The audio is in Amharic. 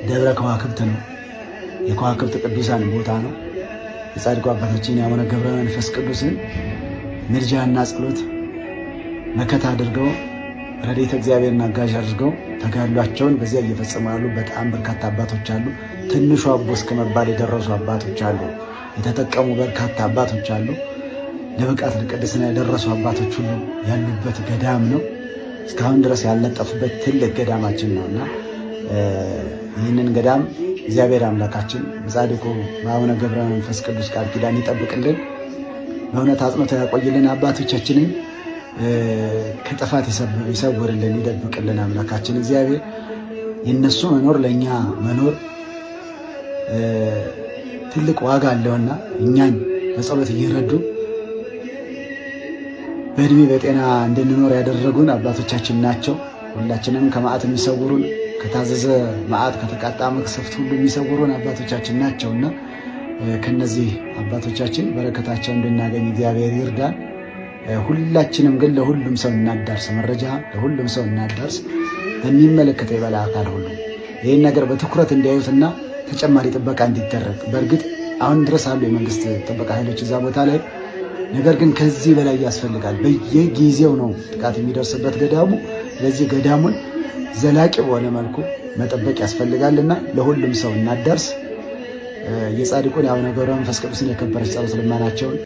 ደብረ ከዋክብት ነው። የከዋክብት ቅዱሳን ቦታ ነው። የጻድቁ አባታችን የአቡነ ገብረ መንፈስ ቅዱስን ምልጃና ጸሎት መከታ አድርገው ረድኤተ እግዚአብሔርን አጋዥ አድርገው ተጋድሏቸውን በዚያ እየፈጸሙ ያሉ በጣም በርካታ አባቶች አሉ። ትንሹ አቦ እስከ መባል የደረሱ አባቶች አሉ። የተጠቀሙ በርካታ አባቶች አሉ። ለብቃት ለቅድስና የደረሱ አባቶች ሁሉ ያሉበት ገዳም ነው። እስካሁን ድረስ ያልነጠፉበት ትልቅ ገዳማችን ነውና ይህንን ገዳም እግዚአብሔር አምላካችን በጻድቁ በአቡነ ገብረ መንፈስ ቅዱስ ቃል ኪዳን ይጠብቅልን፣ በእውነት አጽንቶ ያቆይልን። አባቶቻችንን ከጥፋት ይሰውርልን፣ ይደብቅልን። አምላካችን እግዚአብሔር የነሱ መኖር ለእኛ መኖር ትልቅ ዋጋ አለውና እኛን በጸሎት እየረዱ በእድሜ በጤና እንድንኖር ያደረጉን አባቶቻችን ናቸው። ሁላችንም ከመዓት የሚሰውሩን፣ ከታዘዘ መዓት ከተቃጣ መቅሰፍት ሁሉ የሚሰውሩን አባቶቻችን ናቸውና ከነዚህ አባቶቻችን በረከታቸው እንድናገኝ እግዚአብሔር ይርዳን። ሁላችንም ግን ለሁሉም ሰው እናዳርስ፣ መረጃ ለሁሉም ሰው እናዳርስ። በሚመለከተው የበላይ አካል ሁሉ ይህን ነገር በትኩረት እንዲያዩትና ተጨማሪ ጥበቃ እንዲደረግ። በእርግጥ አሁን ድረስ አሉ የመንግስት ጥበቃ ኃይሎች እዛ ቦታ ላይ፣ ነገር ግን ከዚህ በላይ ያስፈልጋል። በየጊዜው ነው ጥቃት የሚደርስበት ገዳሙ። ለዚህ ገዳሙን ዘላቂ በሆነ መልኩ መጠበቅ ያስፈልጋልና ለሁሉም ሰው እናዳርስ። የጻድቁን የአቡነ ገብረ መንፈስ ቅዱስን የከበረች ጸሎት ልመናቸውን